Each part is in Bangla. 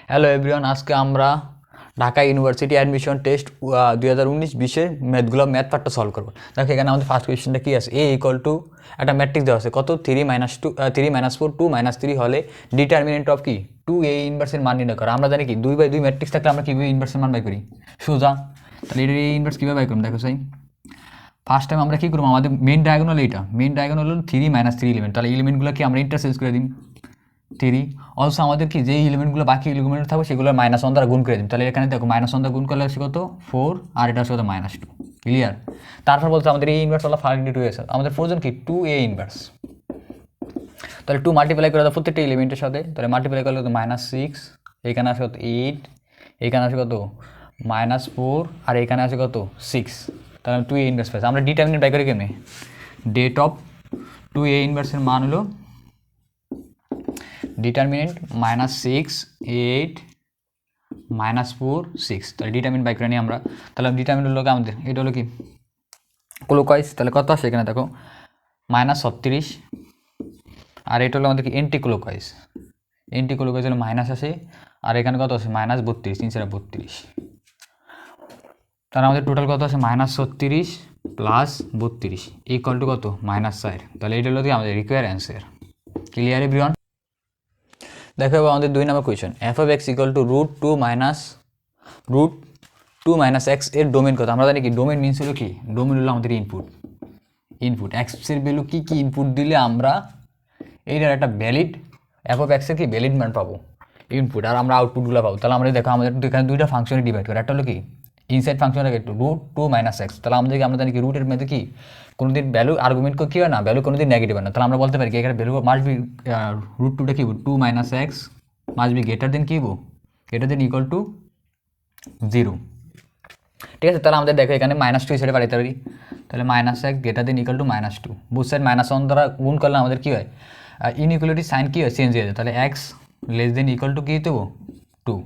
হ্যালো এভরিওয়ান, আজকে আমরা Dhaka university admission test 2019-20 math পার্টটা সলভ করবো। দেখো এখানে আমাদের ফার্স্ট কোয়েশ্চেনটা কী আছে, A=, একটা ম্যাট্রিক্স দেওয়া আছে কত 3 - 4 2 - 3 হলে ডিটারমিনেন্ট অফ কি 2A ইনভার্সের মান নির্ণয় করা। আমরা জানি কি 2/2 ম্যাট্রিক্স থাকলে আমরা কীভাবে ইনভার্সের মান বাই করি, সোজা। তাহলে এটা A ইনভার্স কীভাবে বাই করুন, দেখো সাই ফার্স্ট টাইম আমরা কী করবো, আমাদের মেন ডায়াগোনাল এইটা, মেন ডায়াগোনাল হলো 3 - 3 এলিমেন্ট। তাহলে এলিমেন্টগুলোকে আমরা ইন্টারচেঞ্জ করে দিই 3। অলসো আমাদের কি যে এলিমেন্টগুলো বাকি এলিমেন্ট থাকবে সেগুলো -1 দ্বারা গুণ করে দিন। তাহলে এখানে দেখো -1 দ্বারা গুণ করলে আসে কত 4, আর এটা আসে কত -2। ক্লিয়ার? তারপর বলতে আমাদের A ইনভার্স হলো 5 × 2 আমাদের প্রয়োজন কি 2A ইনভার্স। তাহলে 2 মাল্টিপ্লাই করে দাও প্রত্যেকটা এলিমেন্টের সাথে। তাহলে মাল্টিপ্লাই করলে কত -6, এখানে আসে কত 8, এখানে আসে কত -4, আর এখানে আসে কত 6। তাহলে 2A ইনভার্স পাইছে। আমরা ডিটারমিনেন্ট বাই করে কেমনে, ডেট অফ 2A ইনভার্সের মান হলো ডিটারমিনেন্ট -6 8 -4 6। তাহলে ডিটারমিনেন্ট বাই করে নিই আমরা। তাহলে ডিটারমিনেন্ট হলো আমাদের এটা হলো কি ক্লোকওয়াইজ। তাহলে কত আসে এখানে দেখো -36, আর এটা হলো আমাদের কি এন্টি ক্লোকওয়াইজ। এন্টি ক্লোকওয়াইজ হলো মাইনাস আসে, আর এখানে কত আছে -32, 3 × 32। তাহলে আমাদের টোটাল কত আছে -36 + 32 ইকুয়াল টু কত -4। তাহলে এটা হলো কি আমাদের রিকোয়ার অ্যান্সার। Clear everyone? দেখো আমাদের 2 নম্বর কোয়েশ্চেন, f(x) = √2 - x এর ডোমেন কত। আমরা জানি কি ডোমেন মিনস হলো কি, ডোমেন হলো আমাদের ইনপুট x এর ভ্যালু কি কি ইনপুট দিলে আমরা এইটার একটা ভ্যালিড f(x) এর কি ভ্যালিড মান পাবো ইনপুট, আর আমরা আউটপুটগুলো পাবো। তাহলে আমরা দেখো আমাদের এখানে দুইটা ফাংশনে ডিভাইড করে, একটা হলো কি ইনসাইড ফাংশনটাকে √2 - x। তাহলে আমরা জানি কি রুটের মধ্যে কি কোনোদিন ভ্যালু আর্গুমেন্ট কী হয় না, ভ্যালু কোনোদিন নেগেটিভ হয় না। তাহলে আমরা বলতে পারি কি এখানে ভ্যালু মাস্ট বি √2টা কি 2 - x must be greater than কি গ্রেটার দেন ইকুয়াল টু 0। ঠিক আছে? তাহলে আমাদের দেখো এখানে -2 হিসেবে পাঠাতে পারি। তাহলে -x greater than equal two -2, booth side -1 দ্বারা গুণ করলে আমাদের কী হয়, ইনইকুয়ালিটি সাইন কী হয়, চেঞ্জ হয়ে যায়। তাহলে x less than equal to কী হতে 2,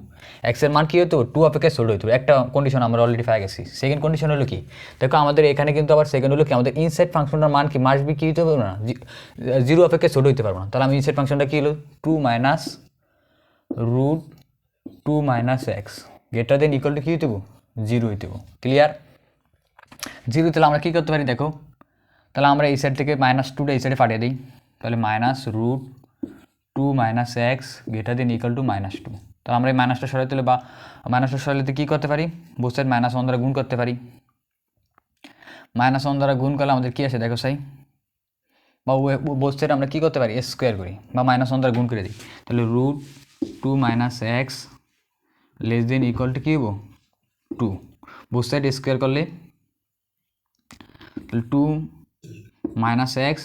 এক্স এর মান কী হতো 2 অপেক্ষা ছোট হতো। একটা কন্ডিশন আমরা অলরেডি পেয়ে গেছি। সেকেন্ড কন্ডিশন হলো কি, দেখো আমাদের এখানে কিন্তু আবার সেকেন্ড হলো কি আমাদের ইনসাইড ফাংশনটার মান কি মাস্ট বি কী হতে পারবো না, 0 অপেক্ষা ছোট হতে পারবো না। তাহলে আমি ইনসাইড ফাংশনটা কী হলো 2 - √2 - x greater than equal to কী হইতে 0 হইতে। ক্লিয়ার? 0 তাহলে আমরা কী করতে পারি দেখো, তাহলে আমরা এই সাইড থেকে -2টা এই সাইডে পাঠিয়ে দিই। তাহলে -√2 - x greater than equal two -2। তাহলে আমরা এই মাইনাসটা সরাইতে হলে বা মাইনাসটা সরাইতে কী করতে পারি, বোথ সাইড -1 দ্বারা গুণ করতে পারি। -1 দ্বারা গুণ করলে আমাদের কী আসে দেখো সাই, বা বোথ সাইড আমরা কী করতে পারি স্কোয়ার করি বা -1 দ্বারা গুণ করে দিই। তাহলে √2 - x less than equal to কী হবো 2, বোথ সাইড স্কোয়ার করলে তাহলে 2 - x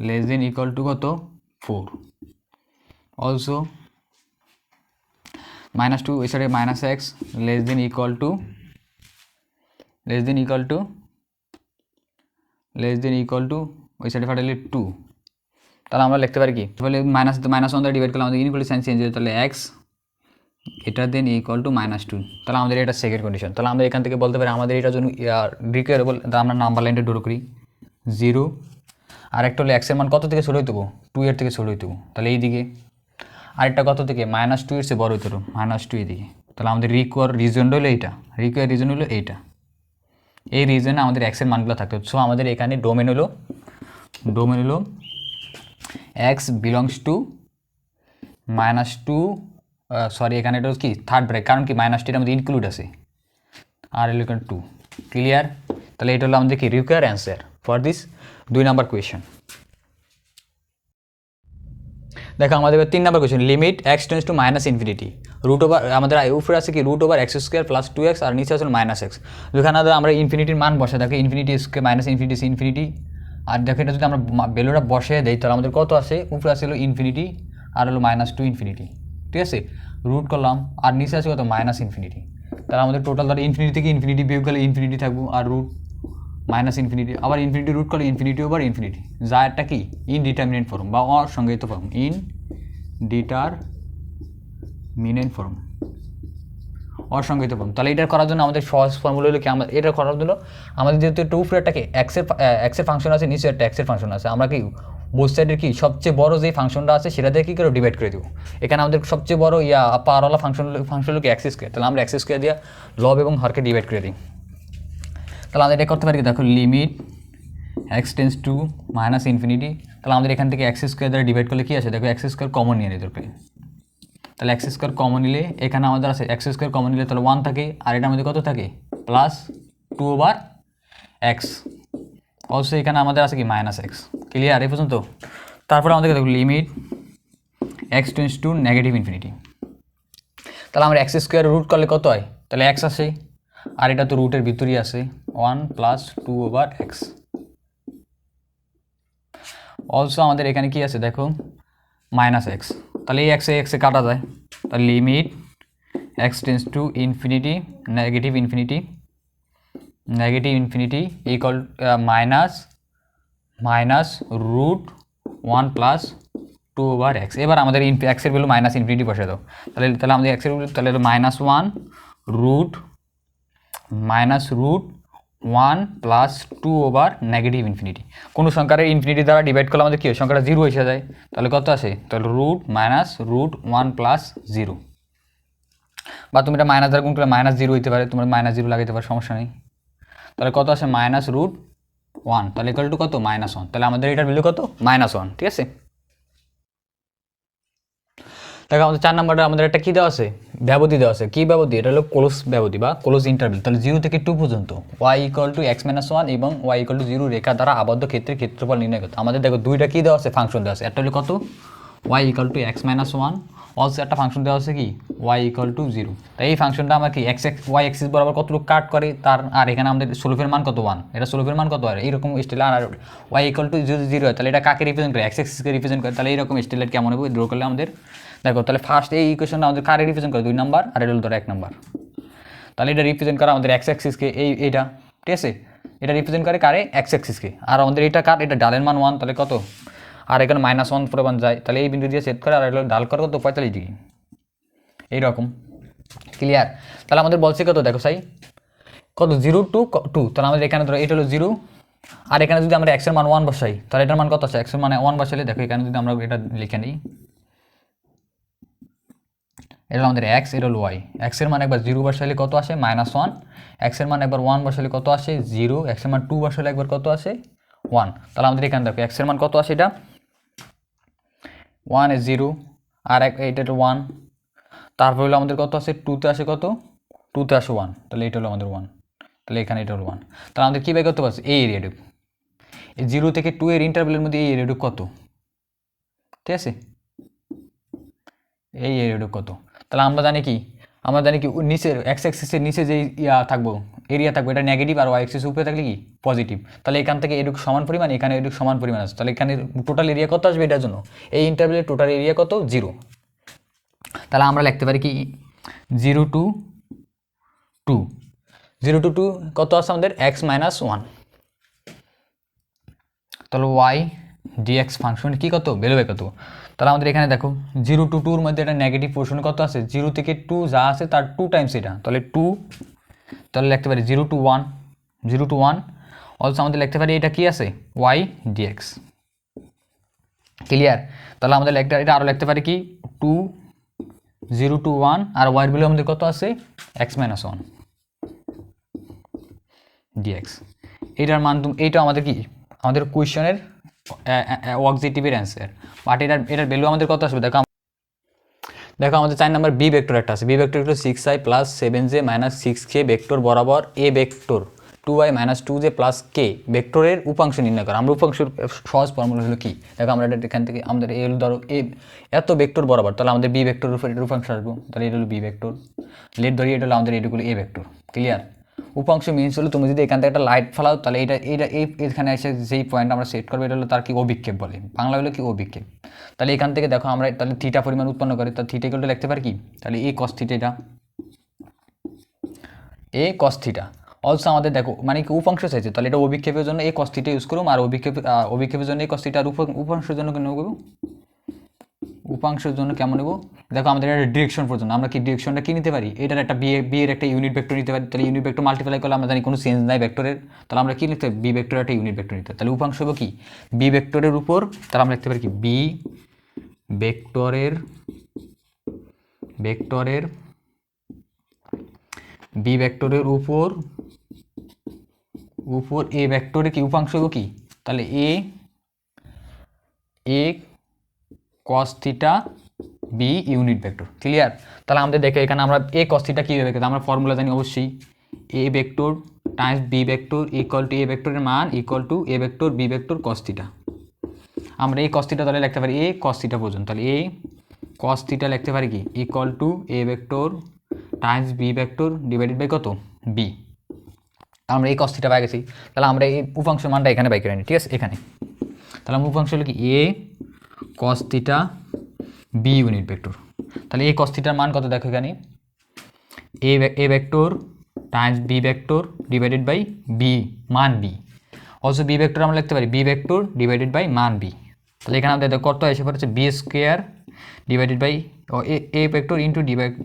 less than equal two কত 4। অলসো -2 এই সাইডে -x less than equal two ওই সাইডে পাঠালে 2। তাহলে আমরা লিখতে পারি কি, তাহলে -1 দ্বারা ডিভাইড করলে আমাদের ইনইকুয়ালিটি সাইন চেঞ্জ হয়ে, তাহলে x এটা দেন ইকুয়াল টু -2। তাহলে আমাদের এটা সেকেন্ড কন্ডিশন। তাহলে আমরা এখান থেকে বলতে পারি আমাদের এটার জন্য রিকোয়ারেবল, আমরা নাম্বার লাইনটা ড্র করি 0, আর একটা হলো এক্সের মান কত থেকে ছোটো হইতে 2 এর থেকে ছোটো হইতে। তাহলে এইদিকে আরেকটা কত থেকে -2 এর চেয়ে বড় হইতে -2 এদিকে। তাহলে আমাদের রিকোয়ার রিজনটা হলো এইটা, রিকোয়ার রিজন হলো এইটা, এই রিজনে আমাদের এক্সের মানগুলো থাকতে হচ্ছে। সো আমাদের এখানে ডোমেন হলো x বিলংস টু -2, সরি এখানে এটা কি থার্ড ব্র্যাকেট, কারণ কি -2 আমাদের ইনক্লুড আছে, আর হলো 2। ক্লিয়ার? তাহলে এটা হলো আমাদের কি require answer for this 2 number question. দেখো আমাদের 3 number question, limit x tends to -infinity আমাদের উপরে আছে কি √(x² + 2x) আর নিচে আছে -x। যেখানে আমরা ইনফিনিটির মান বসে থাকি ইনফিনিটি স্কোয়ার ইনফিনিটি, আর দেখো এটা যদি আমরা ভ্যালুটা বসে দেই তাহলে আমাদের কত আসে, উপরে আছে হলো ইনফিনিটি আর হলো -2 ইনফিনিটি। ঠিক আছে? রুট করলাম, আর নিচে আছে কত -ইনফিনিটি। তাহলে আমাদের টোটাল ধরো ইনফিনিটি থেকে ইনফিনিটি বিয়োগ করলে ইনফিনিটি থাকবো, আর -ইনফিনিটি, আবার ইনফিনিটি রুট করলে ইনফিনিটি ওভার ইনফিনিটি, যা একটা কি ইনডিটারমিনেন্ট ফর্ম বা অসংজ্ঞায়িত ফর্ম, ইনডিটারমিনেন্ট ফর্ম, অসংজ্ঞায়িত ফর্ম। তাহলে এটা করার জন্য আমাদের সহজ ফর্মুলা হলো কি, আমরা এটা করার জন্য আমাদের যেহেতু একটা উপরে একটাকে এক্সের ফাংশন আছে, নিচে একটা এক্সের ফাংশন আছে, আমরা কি বোথ সাইডের কি সবচেয়ে বড় যে ফাংশনটা আছে সেটা দিয়ে কী করে ডিভাইড করে দেবো। এখানে আমাদের সবচেয়ে বড় পাওয়ারওয়ালা ফাংশন হলো কি এক্স স্কোয়ার, তাহলে আমরা এক্স স্কোয়ার দিয়ে লব এবং হরকে ডিভাইড করে দিই। তাহলে আমরা এটা করতে পারি কি, দেখো limit x tends two minus infinity, তাহলে আমাদের এখান থেকে এক্স স্কোয়ার দ্বারা ডিভাইড করলে কী আছে, দেখো এক্স স্কোয়ার কমন নিয়ে নিতে হবে। তাহলে এক্স স্কোয়ার কমন নিলে এখানে আমাদের আছে এক্স স্কোয়ার কমন নিলে তাহলে 1 থাকে, আর এটার মধ্যে কত থাকে প্লাস 2/x, অলসো এখানে আমাদের আছে কি মাইনাস এক্স। ক্লিয়ার এই পর্যন্ত? তারপরে আমাদেরকে দেখো limit x tends two negative infinity, তাহলে আমরা এক্স স্কোয়ার রুট করলে কত হয়, তাহলে এক্স আসে, আর এটা তো রুটের ভিতরেই আছে 1 + 2/x। অলসো আমাদের এখানে কি আছে দেখো মাইনাস এক্স, তাহলে এই এক্সে এক্সে কাটা যায়, তাহলে limit x tends to infinity negative infinity equal minus root 1 + 2/x। এবার আমাদের এক্সের ভ্যালু মাইনাস ইনফিনিটি বসে দাও, তাহলে আমাদের এক্সের ভ্যালু তাহলে -1 রুট 1 + 2/নেগেটিভ ইনফিনিটি। কোনো সংখ্যার ইনফিনিটি দ্বারা ডিভাইড করলে আমাদের কী হয়, সংখ্যাটা 0 এসে যায়, তাহলে কত আসে, তাহলে √-1 + 0, বা তুমি এটা মাইনাস দ্বারা গুণ করলে -0 হইতে পারে, তোমার -0 লাগাইতে পারে, সমস্যা নেই। তাহলে কত আসে -√1, তাহলে ইকুয়াল টু কত -1, তাহলে আমাদের এটার ভ্যালু কত -1, ঠিক আছে। দেখো আমাদের 4 নম্বরটা আমাদের একটা কী দেওয়া আছে, ব্যবধি দেওয়া আছে। কী ব্যবধি, এটা হলো ক্লোজ ব্যবধি বা ক্লোজ ইন্টারভ্যাল। তাহলে 0 থেকে 2 পর্যন্ত y = x-1 এবং y = 0 রেখা দ্বারা আবদ্ধ ক্ষেত্রের ক্ষেত্রফল নির্ণয় করতে। আমাদের দেখো দুইটা কী দেওয়া আছে, ফাংশন দেওয়া আছে। একটা হলো কত y = x-1, অলসো একটা ফাংশন দেওয়া আছে কি y = 0। তাই এই ফাংশনটা আমরা কি y অ্যাক্সিস বরাবর কতটুকু কাট করে তার, আর এখানে আমাদের স্লোপের মান কত 1, এটা স্লোপের মান কত, আর এইরকম স্টাইল। আর y = 0 হয়, তাহলে এটা কাকে রিপ্রেজেন্ট করে, x অ্যাক্সিসকে রিপ্রেজেন্ট করে। তাহলে এইরকম স্টাইল কেমন হবে ড্র করলে আমাদের দেখো, তাহলে ফার্স্ট এই ইকুয়েশনটা আমাদের কারে রিপ্রেজেন্ট করে 2 নাম্বার, আর এটা হলো ধরো 1 নাম্বার। তাহলে এটা রিপ্রেজেন্ট করে আমাদের x অ্যাক্সিসকে, এইটা ঠিক আছে, এটা রিপ্রেজেন্ট করে কারে x অ্যাক্সিসকে, আর আমাদের এটা কার, এটা ডালের মান 1, তাহলে কত, আর এখানে -1 পরিমাণ যায়, তাহলে এই বিন্দু দিয়ে সেট করে, আর এটা ডাল করে কত 45 ডিগ্রি, এইরকম। ক্লিয়ার? তাহলে আমাদের বলছে কত, দেখো সাই কত 0 to 2, তাহলে আমাদের এখানে ধরো এটা হলো 0, আর এখানে যদি আমরা x এর মান 1 বসাই, তাহলে এটার মান কত আছে, x এর মান 1 বসাইলে দেখো এখানে যদি আমরা এটা লিখে নিই, এটা আমাদের x, এটা হলো y। x এর মান একবার 0 বসাইলে কত আসে -1, x এর মান একবার 1 বসাইলে কত আসে 0, x এর মান 2 বসাইলে একবার কত আসে 1। তাহলে আমাদের এখানে দেখো x এর মান কত আসে, এটা 1 এ 0, আর এইটা 1, তারপর হলো আমাদের কত আসে 2 তে আসে কত, 2 তে আসে 1, তাহলে এটা হলো আমাদের 1, তাহলে এখানে এটা হলো 1। তাহলে আমাদের কী বের করতে পারছি, এই এরিয়াটুক, এই 0 থেকে 2 এর ইন্টারভ্যালের মধ্যে এই এরিয়াটুক কত, ঠিক আছে, এই এরিয়াটুক কত। তাহলে আমরা জানি কি নিচের এক্স অ্যাক্সিসের নিচে যে থাকবো এরিয়া থাকবে এটা নেগেটিভ, আর ওয়াই অ্যাক্সিস উপরে থাকলে কি পজিটিভ। তাহলে এখান থেকে এটুক সমান পরিমাণ, এখানে এটুক সমান পরিমাণ আছে, তাহলে এখানে টোটাল এরিয়া কত আসবে এটার জন্য, এই ইন্টারভ্যালের টোটাল এরিয়া কত 0। তাহলে আমরা লিখতে পারি কি 0 to 2 কত আছে আমাদের x-1, তাহলে y dx ফাংশন কি কত বেরোবে কত। তাহলে আমাদের এখানে দেখো 0 to 2 এর মধ্যে এটা নেগেটিভ পোর্শন কত আছে, 0 থেকে 2 যা আছে তার 2 টাইমস এটা, তাহলে 2, তাহলে লিখতে পারি 0 to 1, অলসো আমাদের লিখতে পারি এটা কি আছে y dx। ক্লিয়ার? তাহলে আমাদের এটা আরও লিখতে পারি কি 2 0 to 1, আর y এর ভ্যালু আমাদের কত আছে x-1 dx। এইটার মান এইটা আমাদের কি আমাদের কোয়েশ্চনের অবজেক্টিভের অ্যান্সার, বাট এটার ভ্যালু আমাদের কত আসবে দেখো আমাদের 4 নাম্বার বি ভেক্টর একটা আছে, বি ভেক্টর হলো 6i + 7j - 6k ভেক্টর বরাবর এ ভেক্টর 2i - 2j + k ভেক্টরের উপাংশ নির্ণয় করা। আমরা উপাংশের সহজ ফর্মুলা হলো কি, দেখো আমরা এখান থেকে আমাদের এ হলো ধরো এ এত ভেক্টর বরাবর, তাহলে আমাদের বি ভেক্টরের উপর এটার উপাংশ আসবো, তাহলে এটা হলো বি ভেক্টর, লেট ধরি এটা হলো আমাদের এটুকুলো এ ভেক্টর। ক্লিয়ার? উপাংশ মিনস হলো তুমি যদি এখান থেকে একটা লাইট ফেলাও, তাহলে এখানে এসে যেই পয়েন্ট আমরা সেট করবো এটা হলো তার কি অভিক্ষেপ বলে, বাংলা হলো কি অভিক্ষেপ। তাহলে এখান থেকে দেখো আমরা তাহলে থিটা পরিমাণ উৎপন্ন করি, তাহলে থিটা ইকুয়াল টু লিখতে পারি কি, তাহলে এ কস থিটা, এটা এ কস থিটা। অলসো আমাদের দেখো মানে কি উপাংশ চাইছে, তাহলে এটা অভিক্ষেপের জন্য এ কস থিটা ইউজ করুম, আর অভিক্ষেপের জন্য এ কস থিটা, আর উপাংশের জন্য কেন করবো উপাংশের জন্য কেমন নেব, দেখো আমাদের একটা ডিরেকশন পর্যন্ত, আমরা কি ডিরেকশনটা কি নিতে পারি, এটার একটা বি এর একটা ইউনিট ভেক্টর নিতে পারি, তাহলে ইউনিট ভেক্টর মাল্টিপ্লাই করলে আমরা জানি কোনো চেঞ্জ নাই ভেক্টরের, তাহলে আমরা কি লিখতে পারি, বি ভেক্টর একটা ইউনিট ভেক্টর নিতে, তাহলে উপাংশ হবে কি বি ভেক্টরের উপর, তাহলে আমরা লিখতে পারি কি বি ভেক্টরের বি ভেক্টরের উপর এ ভেক্টরের কি উপাংশ হবে কি, তাহলে a cos theta B unit vector. Clear? তাহলে আমাদের দেখে এখানে আমরা এ cos থিটা কীভাবে পেতে, আমরা ফর্মুলা জানি অবশ্যই, A vector times B vector equal to A ভেক্টরের মান equal to A vector B vector cos theta. আমরা এই cos থিটা তাহলে লিখতে পারি এ cos থিটা পর্যন্ত, তাহলে এ cos থিটা লিখতে পারি কি equal to A vector times B vector divided by কত বি। আমরা এই cos থিটা পাই গেছি, তাহলে আমরা এই উপাংশ মানটা এখানে বাই করে নিই, ঠিক আছে, এখানে। তাহলে আমার উপাংশ হলো কি A cos theta B unit vector, তাহলে এই cos থিটার মান কত দেখো এখানে, A vector times B vector divided by B মান বি, অলসো বি ভেক্টর আমরা লিখতে পারি বি ভেক্টর ডিভাইডেড বাই মান বি। তাহলে এখানে আমাদের কত এসে পড়েছে B square divided by A vector into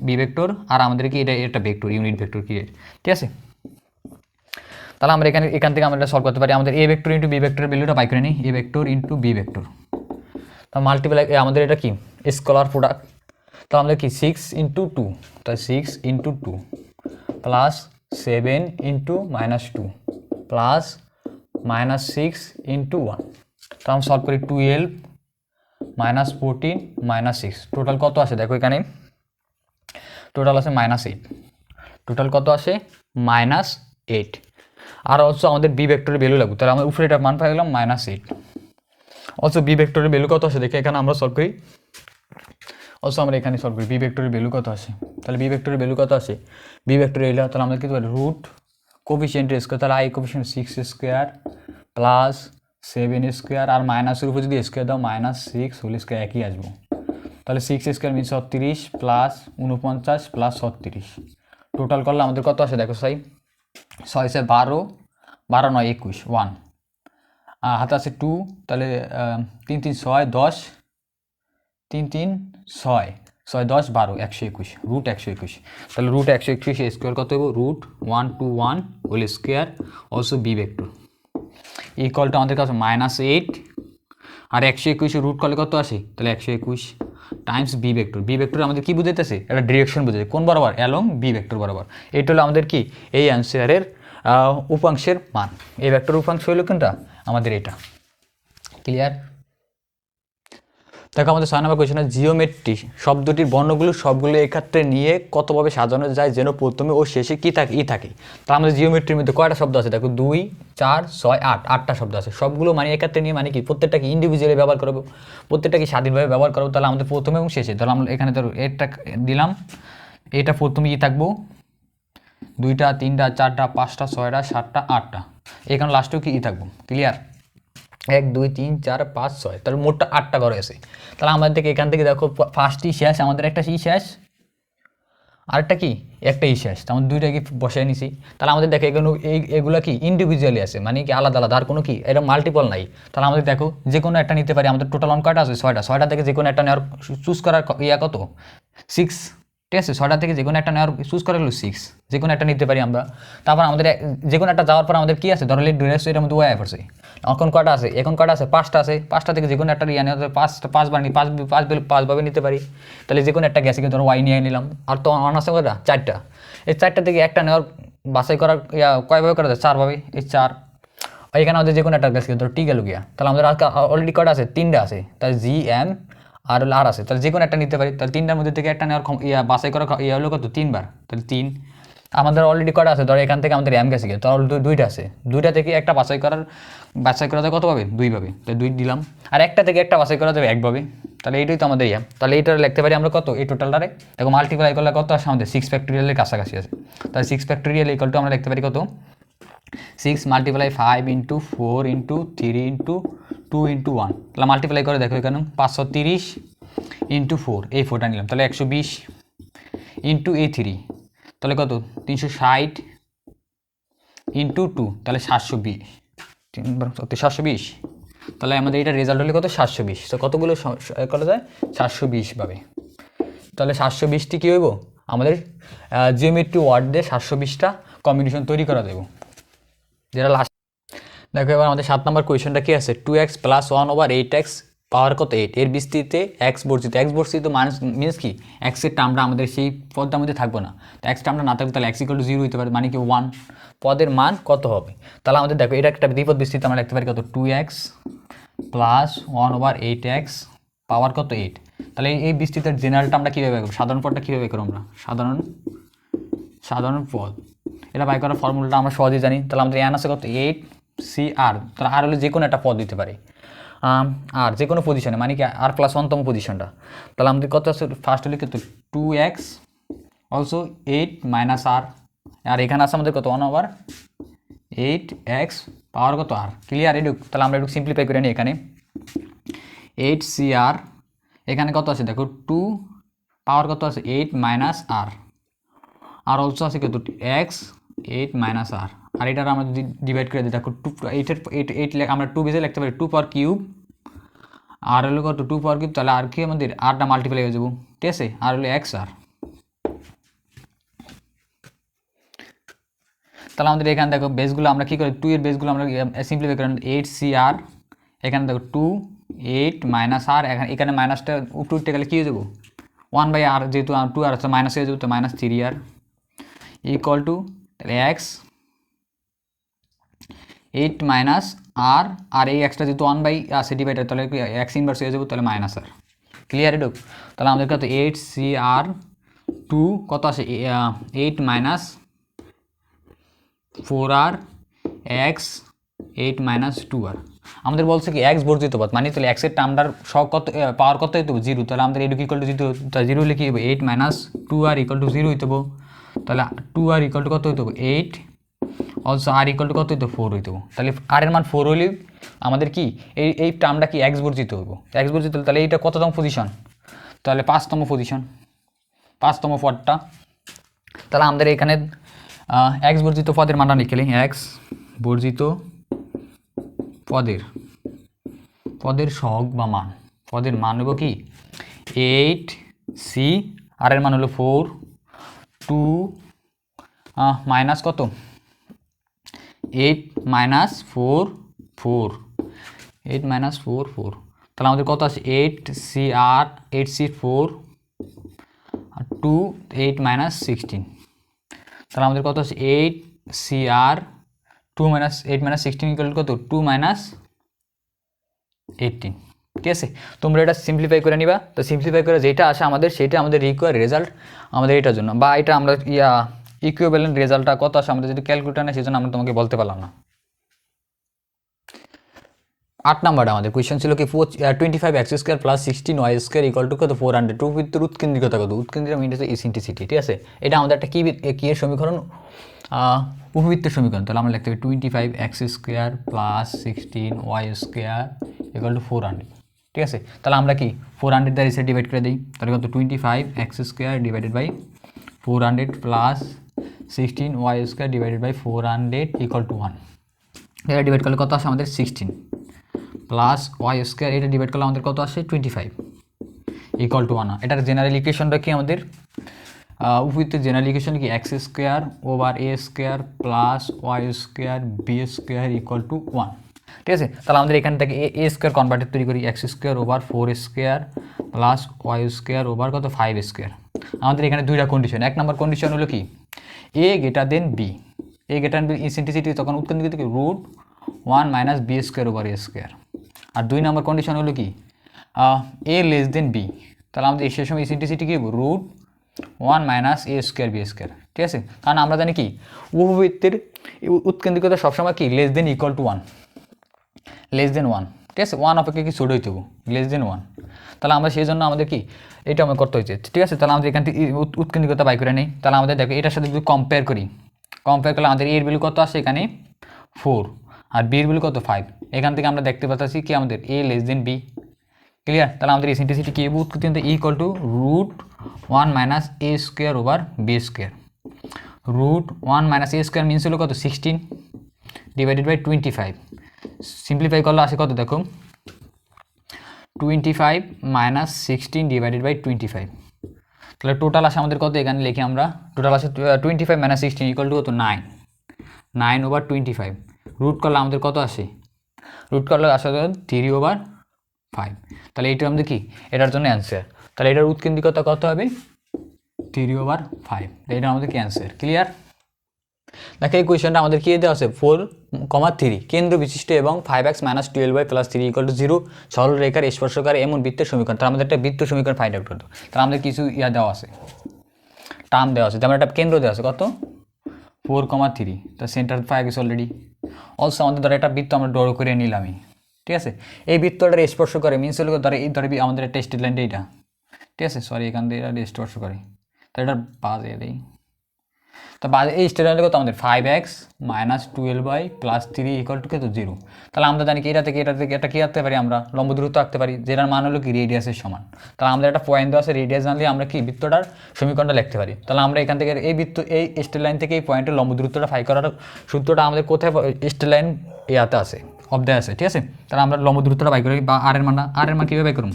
B vector, আর আমাদের কি এটা ভেক্টর ইউনিট ভেক্টর ক্রিয়েট, ঠিক আছে। তাহলে আমরা এখান থেকে আমরা সলভ করতে পারি, আমাদের এ ভেক্টর ইন্টু বি ভেক্টরের ভ্যালুটা বাই করে নিই, a vector into B vector, তা মাল্টিপ্লাই আমাদের এটা কি স্কলার প্রোডাক্ট, তো আমাদের কি 6 ইন্টু 2, তাই 6 into 2 plus 7 into -2 plus -6 into 1, তো আমরা সলভ করি 12 -14 -6, টোটাল কত আসে দেখো এখানে, টোটাল আসে -8, টোটাল কত আসে -8, আর অলসো আমাদের বি ভেক্টরের ভ্যালু লাগবে, তাহলে আমরা উপরে এটা মান পাই গেলাম -8, অলসো বি ভেক্টরের ভ্যালু কত আসে দেখে এখানে আমরা সলভ করি, অলসো আমরা এখানে সলভ করি বি ভেক্টরের ভ্যালু কত আসে, তাহলে বি ভেক্টরের ভ্যালু কত আসে, বি ভেক্টর এলো, তাহলে আমরা কি পারি রুট কোফিসিয়েন্টের স্কোয়ার, তাহলে I coefficient 6 square plus 7 square, আর মাইনাসের উপর যদি স্কোয়ার দাও -6 হোল স্কোয়ার একই আসবো, তাহলে 6 স্কোয়ার মিন 36 প্লাস 49 প্লাস 36, টোটাল করলে আমাদের কত আসে দেখো সাই, 6 সে 12, 12 9 21 1, হাতে আছে 2, তাহলে 3 3 6 10, 3 3 6 6 10 12 121, রুট 121, তাহলে রুট 121 স্কোয়ার কত হবে, root 121 whole square also B vector equal to আমাদের কাছে -8, আর 121 রুট করলে কত আসে, তাহলে 121 times B vector, B vector আমাদের কি বুঝাইতেছে, একটা ডিরেকশন বুঝাইছে কোন বরাবর, অ্যালং বি ভেক্টর বরাবর, এইটা হলো আমাদের কি এই অ্যান্সারের উপাংশের মান, এই ভেক্টর উপাংশ হলো কোনটা আমাদের এটা। ক্লিয়ার? দেখো আমাদের 6 নম্বর কোয়েশ্চনে জিওমেট্রি শব্দটির বর্ণগুলো সবগুলো একত্রে নিয়ে কতভাবে সাজানো যায় যেন প্রথমে ও শেষে কি থাকে থাকে, তা আমাদের জিওমেট্রির মধ্যে কয়টা শব্দ আছে দেখো, 2 4 6 8, 8টা শব্দ আছে, সবগুলো মানে একত্রে নিয়ে মানে কি প্রত্যেকটা কি ইন্ডিভিজুয়ালি ব্যবহার করবো, প্রত্যেকটা কি স্বাধীনভাবে ব্যবহার করবো, তাহলে আমাদের প্রথমে এবং শেষে, তাহলে আমরা এখানে ধরো এটা দিলাম, এটা প্রথমে কি থাকবো 2টা 3টা 4টা 5টা 6টা 7টা 8টা, এখানে লাস্টেও কি থাকবো। ক্লিয়ার? 1 2 3 4 5 6, তাহলে মোটটা 8টা ঘরে আছে, তাহলে আমাদের থেকে এখান থেকে দেখো ফার্স্টই শেষ, আমাদের একটা শেষ আরেকটা কি একটা শেষ, আমাদের দুইটা কি বসায় নিছি, তাহলে আমাদের দেখো এগুলো কি ইন্ডিভিজুয়ালি আছে মানে কি আলাদা আলাদা, আর কোনো কি এটা মাল্টিপল নাই, তাহলে আমাদের দেখো যে কোনো একটা নিতে পারি, আমাদের টোটাল অন কয়টা আছে 6টা থেকে যে কোনো একটা নেওয়ার চুজ করার কত 6, ঠিক আছে, 6টা থেকে যে কোনো একটা নেওয়ার চুজ করা হলো 6, যে কোনো একটা নিতে পারি আমরা, তারপর আমাদের যে কোনো একটা যাওয়ার পর আমাদের কি আছে ধরো ডিরেক্ট এর মধ্যে ওয়াই পড়ছে, এখন কয়টা আছে, এখন কয়টা আছে 5টা আছে, 5টা থেকে যে কোনো একটা নিয়ে নেওয়া 5বার নিই, 5ভাবে নিতে পারি, তাহলে যে কোনো একটা গ্যাসে ধরো ওয়াই নিয়ে নিলাম, আর তো অন আছে কয়টা 4টা, এই 4টা থেকে একটা নেওয়ার বাছাই করার কয়ভাবে করা যায় 4ভাবে, এই 4, এখানে আমাদের যে কোনো একটা গ্যাসকে ধরো টি গেল গিয়া, তাহলে আমাদের অলরেডি কয়টা আছে 3টা আছে, তাহলে জি এম আর হলো আর আছে, তাহলে যে কোনো একটা নিতে পারি, তাহলে 3টার মধ্যে থেকে একটা নেওয়ার বাছাই করা হলো কত 3বার, তাহলে 3, আমাদের অলরেডি কটা আছে ধরো এখান থেকে আমাদের এম গেছে গিয়ে, তাহলে 2টা আছে, 2টা থেকে একটা বাছাই করা যায় কতভাবে 2ভাবে, তাহলে 2 দিলাম, আর একটা থেকে একটা বাছাই করা যাবে 1ভাবে, তাহলে এইটাই তো আমাদের তাহলে এইটা লিখতে পারি আমরা কত এই টোটালটারে দেখো মাল্টিপ্লাই করলে কত আসে আমাদের 6 ফ্যাক্টোরিয়ালের কাছাকাছি আছে, তাহলে 6 ফ্যাক্টোরিয়াল ইকুয়াল টু আমরা লিখতে পারি কত 6 multiply 5 into 4 into 3 into 2 into 1, তাহলে মাল্টিপ্লাই করে দেখো এখানে 530 ইন্টু 4, এই 4টা নিলাম, তাহলে 120 ইন্টু এই 3, তাহলে কত 360 ইন্টু 2, তাহলে 720, 720 তাহলে আমাদের এটা রেজাল্ট হলে কত 720। তো কতগুলো করা যায় 720 ভাবে। তাহলে 720টি কী হইব আমাদের জিওমেট্রি ওয়ার্ড দিয়ে 720টা কম্বিনেশন তৈরি করা দেব, যেটা লাস্ট। দেখো এবার আমাদের 7 নম্বর কোয়েশনটা কি আছে, 2x + 1/8x পাওয়ার কত 8 এর বিস্তৃতিতে x বর্জিত। x বর্জিত মিনস কি x এর টার্মটা আমাদের সেই পদটার মধ্যে থাকবে না। তো x টার্মটা না থাকবে তাহলে x = 0 হতে পারে, মানে কি 1। পদের মান কত হবে, তাহলে আমাদের দেখো এটা একটা দ্বিপদ বিস্তৃতি, আমরা লিখতে পারি কত 2x + 1/8x পাওয়ার কত 8। তাহলে এই বিস্তৃতির জেনারেলটা আমরা কীভাবে করব, সাধারণ পদটা কীভাবে করব আমরা, সাধারণ পদ এটা বাই করার ফর্মুলাটা আমরা সহজেই জানি। তাহলে আমাদের এন আছে কত 8CR, তাহলে আর হলে যে কোনো একটা পদ দিতে পারে, আর যে কোনো পজিশনে, মানে কি r+1তম পজিশনটা। তাহলে আমাদের কত আছে, ফার্স্ট হলে কত 2x অলসো 8 - r, আর এখানে আছে আমাদের কত 1/8x পাওয়ার কত r। ক্লিয়ার এটুক। তাহলে আমরা একটু সিম্পলিফাই করে নিই, এখানে 8CR, এখানে কত আছে দেখো 2 পাওয়ার কত আছে 8 - r, আর অলসো আছে কত x 8 - r, আর এটার আমরা যদি ডিভাইড করে দিই দেখো 8 আমরা 2 বেজে লিখতে পারি 2 পাওয়ার কিউব, আর হলো কত 2 পাওয়ার কিউব, তাহলে আর কি আমাদের আরটা মাল্টিপ্লাই হয়ে যাবো, ঠিক আছে, আর হলো xr। তাহলে আমাদের এখানে দেখো বেসগুলো আমরা কী করি, 2 এর বেসগুলো আমরা সিম্পলিফাই করি 8CR, এখানে দেখো 2 8 - r, এখানে মাইনাসটা উপরে উঠতে গেলে কী হয়ে যাবো 1/r, যেহেতু 2r আছে মাইনাস হয়ে যাবো, তো -3r equal to x 8 - r, আর এই এক্সটা যেহেতু 1/, আছে ডিভাইডার, তাহলে x ইনভার্স হয়ে যাবো, তাহলে -r। ক্লিয়ার এটুক। তাহলে আমাদের কত 8CR 2 কত আসে 8 - 4r x 8 - 2r। আমাদের বলছে কি x বর্জিত পদ, মানে তাহলে x এর টার্মটার সব কত পাওয়ার কত হইতে হবে 0, তাহলে আমাদের এটুক ইকুয়াল টু 0 হলে কি হবে 8 - 2r = 0 হইতে হবে, তাহলে 2r = কত হইতে হবে 8, অলসো r = কত হইতে 4 হইতে হবে। তাহলে r এর মান 4 হলে আমাদের কি এই টার্মটা কি x বর্জিত হইব, x বর্জিত হলে তাহলে এইটা কততম পজিশন, তাহলে 5তম পজিশন, 5তম পদটা। তাহলে আমাদের এখানে x বর্জিত পদের মানটা লিখলে x বর্জিত পদের সহগ বা মান, পদের মান হইব কি 8c, আর এর মান হলো 4, 2 মাইনাস কত 8 - 4 4, 8 - 4 4, তাহলে আমাদের কত আছে 8c4 আর 2 8 - 16, তাহলে আমাদের কত আছে 8CR 2 - 8 - 16 ইকুয়াল কত 2 - 18। ঠিক আছে, তোমরা এটা সিম্পলিফাই করে নিবা। তো সিম্পলিফাই করে যেটা আসে আমাদের সেটা আমাদের রিকোয়ার রেজাল্ট আমাদের এটার জন্য, বা এটা আমরা ইকুইভ্যালেন্ট রেজাল্টটা কত আসে আমাদের যদি ক্যালকুলেটার নেই, সেজন্য আমরা তোমাকে বলতে পারলাম না। 8 নাম্বারটা আমাদের কোয়েশ্চেন ছিল কি 25x² + 16y² = কত 400। উপবৃত্তের উৎকেন্দ্রিকতা কত, উৎকেন্দ্রিক মিন হচ্ছে ইসেন্ট্রিসিটি। ঠিক আছে, এটা আমাদের একটা কি এর সমীকরণ, উপবৃত্তের সমীকরণ। তাহলে আমরা লিখতে পারি 25x² + 16y² = 400। ঠিক আছে, তাহলে আমরা কি 400 দ্বারা এসে ডিভাইড করে দিই, তাহলে কত 25x² / 400 + 16y² / 400 = 1। এটা ডিভাইড করলে কত আসে আমাদের 16 প্লাস y², এটা ডিভাইড করলে আমাদের কত আসে 25 = 1। এটার জেনারেল ইকুয়েশনটা কি আমাদের, উপবৃত্তের জেনারেল ইকুয়েশন কি x² / a² + y² b² = 1। ঠিক আছে, তাহলে আমাদের এখান থেকে a² কনভার্টেড তৈরি করি, x² / 4² + y² / কত 5²। আমাদের এখানে দুইটা কন্ডিশন। এক নম্বর কন্ডিশন হলো কি a > b, a > b eccentricity তখন উৎকেন্দ্রিকতা কি √1 - b² / a²। আর 2 নম্বর কন্ডিশন হলো কি a < b, তাহলে আমাদের সেই সময় ইসেন্ট্রিসিটি কি √1 - a² b²। ঠিক আছে, কারণ আমরা জানি কি উপবৃত্তের উৎকেন্দ্রিকতা সবসময় কি < = 1, <1। ঠিক আছে, 1 অপেক্ষা কি ছোট হইতে হবে <1। তাহলে আমরা সেই জন্য আমাদের কি এটা আমরা করতে হয়েছে। ঠিক আছে, তাহলে আমাদের এখান থেকে উৎকেন্দ্রিকতা বাই করে নেই। তাহলে আমাদের দেখো এটার সাথে যদি কম্পেয়ার করলে আমাদের এর ভ্যালু কত আসে এখানে 4, আর বি এর ভ্যালু কত 5। এখান থেকে আমরা দেখতে পাচ্ছি কি আমাদের a < b। ক্লিয়ার, তাহলে আমাদের ইসেন্ট্রিসিটি কি উৎকেন্দ্রিকতা = √1 - a² / b²। √1 - a² মিনস হলো কত 16 / 25। সিম্পলিফাই করলে আসে কত দেখো 25 মাইনাস 16 ডিভাইডেড বাই 25, তাহলে টোটাল আসে আমাদের কত, এখানে লিখি আমরা টোটাল আসে 25 মাইনাস 16 ইকুয়াল টু কত 9/25, রুট করলে আমাদের কত আসে, রুট করলে আসে 3/5, তাহলে এইটা আমাদের কি এটার জন্য অ্যান্সার, তাহলে এটার উৎকেন্দ্রিকতা কত হবে 3/5, এটা আমাদের কি অ্যান্সার। ক্লিয়ার? দেখো এই কোয়েশনটা আমাদের কি দেওয়া আছে 4,3 কেন্দ্র বিশিষ্ট এবং 5x - 12y + 3 = 0 সরলরেখার স্পর্শকারী এমন বৃত্তের সমীকরণ, তার আমাদের একটা বৃত্ত সমীকরণ ফাইন্ড আউট করতে, তাহলে আমাদের কিছু দেওয়া আছে, টার্ম দেওয়া আছে, যেমন একটা কেন্দ্র দেওয়া আছে কত 4,3, তার সেন্টার পাওয়া গেছে অলরেডি। অলসো আমাদের ধরো একটা বৃত্ত আমরা ড্র করে নিলামই, ঠিক আছে, এই বৃত্তটার স্পর্শ করে মিনস হলো ধরো এই ধরে আমাদের একটা স্ট্রেট লাইনটা এইটা, ঠিক আছে, সরি এখান দিয়ে এটা স্পর্শ করে, তাহলে এটা বাজে দেই, তো বাজে এই স্ট্রেট লাইনটা কত আমাদের 5x - 12y + 3 = কত 0, তাহলে আমরা জানি কি এটা থেকে এটা কি আঁকতে পারি আমরা লম্ব দূরত্ব আঁকতে পারি, যেটার মান হলো কি রেডিয়াসের সমান, তাহলে আমাদের একটা পয়েন্ট দেওয়া আছে, রেডিয়াস জানলে আমরা কি বৃত্তটার সমীকরণটা লিখতে পারি, তাহলে আমরা এখান থেকে এই বৃত্ত এই স্ট্রেট লাইন থেকে এই পয়েন্টের লম্ব দূরত্বটা ফাই করার সূত্রটা আমাদের কোথায় স্ট্রেট লাইন ইয়াতে আছে অবদায় আছে, ঠিক আছে, তাহলে আমরা লম্ব দূরত্বটা বাই করি বা আর এর মান কীভাবে বাই করুন,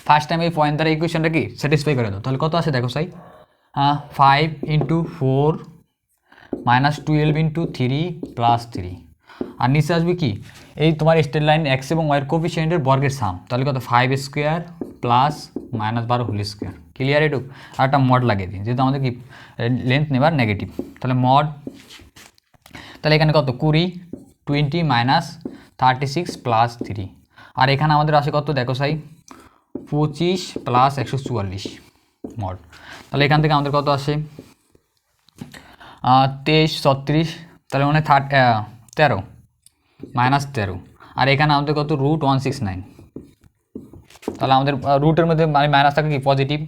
ফার্স্ট টাইম এই পয়েন্ট দ্বারা ইকুয়েশনটা কি স্যাটিসফাই করে দাও, তাহলে কত আসে দেখো সাই 5 × 4 - 12 × 3 + 3, আর নিচে আসবে কি এই তোমার স্ট্রেট লাইন এক্স এবং ওয়াইয়ের কোফিসিয়েন্টের বর্গের সাম, তাহলে কত 5² + -12 হোল স্কোয়ার। ক্লিয়ার? এটুক আর একটা মড লাগিয়ে দিই, যেহেতু আমাদের কি লেন্থ নেবার নেগেটিভ, তাহলে মড, তাহলে এখানে কত 20 - 36 + 3, আর এখানে আমাদের আসে কত দেখো সাই 25 + 144 মড, তাহলে এখান থেকে আমাদের কত আসে 23 36, তাহলে মানে 13 - 13, আর এখানে আমাদের কত √169, তাহলে আমাদের রুটের মধ্যে মাইনাস থাকে কি পজিটিভ,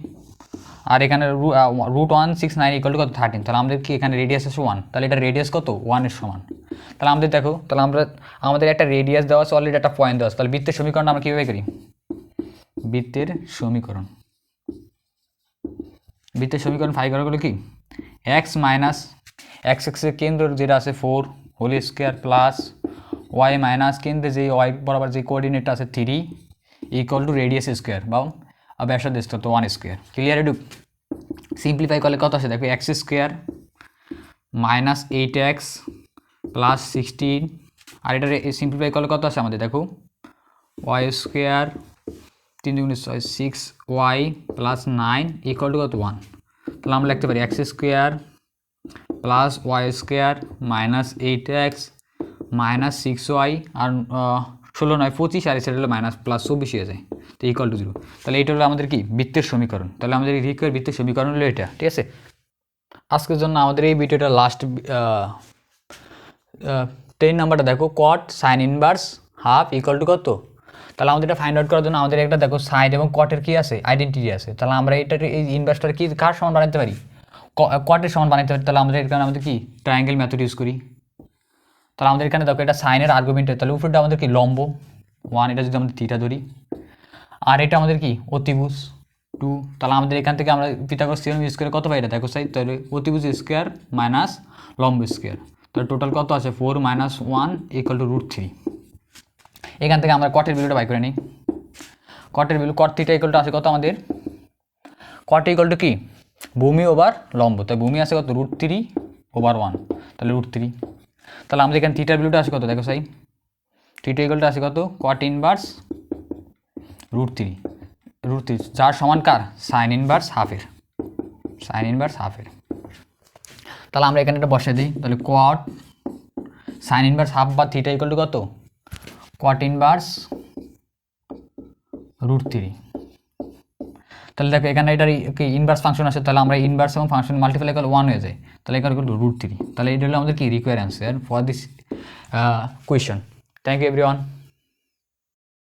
আর এখানে √169 = কত 13, তাহলে আমাদের কি এখানে রেডিয়াস আছে 1, তাহলে এটা রেডিয়াস কত 1 এর সমান, তাহলে আমাদের দেখো তাহলে আমাদের একটা রেডিয়াস দেওয়া আছে অলরেডি, একটা পয়েন্ট দেওয়া আছে, তাহলে বৃত্তের সমীকরণ আমরা কীভাবে করি, বৃত্তের সমীকরণ ফাই করা গেলো কি x এর কেন্দ্র যেটা আছে 4 whole square plus y minus কেন্দ্রে যে y বরাবর যে কোঅর্ডিনেটটা আছে 3 = রেডিয়াস স্কোয়ার বা ব্যাসার্ধ স্কোয়ার, তো 1 স্কোয়ার। ক্লিয়ার? এটুক সিম্পলিফাই করলে কত আসে দেখো x² - 8x + 16, আর এটা সিম্পলিফাই করলে কত আসে আমাদের দেখো y² 3 × 6 6y + 9 = কত 1, তাহলে আমরা লিখতে পারি x² + y² - 8x - 6y, আর 16 9 25, আর সেটা হলো +24 হয়ে যায়, তো = 0, তাহলে এইটা হলো আমাদের কি বৃত্তের সমীকরণ, তাহলে আমাদের রিকোয়ার বৃত্তের সমীকরণ হলো এটা, ঠিক আছে। আজকের জন্য আমাদের এই ভিডিওটা লাস্ট 10 নাম্বারটা দেখো cot sin ইনভার্স হাফ = কত, তাহলে আমাদের এটা ফাইন্ড আউট করার জন্য আমাদের একটা দেখো সাইন এবং কটের কি আছে আইডেন্টিটি আছে, তাহলে আমরা এটা এই ইনভার্সটার কি কার সমান বানাতে পারি, কটের সমান বানাতে পারি, তাহলে আমাদের এখানে আমাদের কি ট্রায়াঙ্গেল মেথড ইউজ করি, তাহলে আমাদের এখানে দেখো এটা সাইনের আর্গুমেন্ট, তাহলে উপরটা আমাদের কি লম্ব 1, এটা যদি আমাদের থিটা ধরি, আর এটা আমাদের কি অতিভুজ 2, তাহলে আমাদের এখান থেকে আমরা পিথাগোরাস থিওরেম ইউজ করে কত পাই এটা দেখো সাই, তাহলে অতিভুজ স্কোয়ার মাইনাস লম্ব স্কোয়ার, তাহলে টোটাল কত আছে 4 - 1 = √3। এখান থেকে আমরা কটের ভ্যালুটা বাই করে নিই, কটের ভ্যালু cot থিটা = আছে কত আমাদের cot = কি ভূমি ওভার লম্ব, তাই ভূমি আছে কত √3/1, তাহলে √3, তাহলে আমাদের এখানে থিটার ভ্যালুটা আছে কত দেখো সাই, থিটা = আছে কত cot ইনভার্স √3, যার সমান কার সাইন ইনভার্স হাফের, তাহলে আমরা এখানে এটা বসিয়ে দিই, তাহলে cot সাইন ইনভার্স হাফ বা থিটা = কত cot ইনভার্স √3, তাহলে দেখো এখানে এটার কি ইনভার্স ফাংশন আছে, তাহলে আমরা ইনভার্স এবং ফাংশন মাল্টিপ্লাই করলে 1 হয়ে যায়, তাহলে এখানে √3, তাহলে এটা হলো আমাদের কি require answer for this question. Thank you everyone.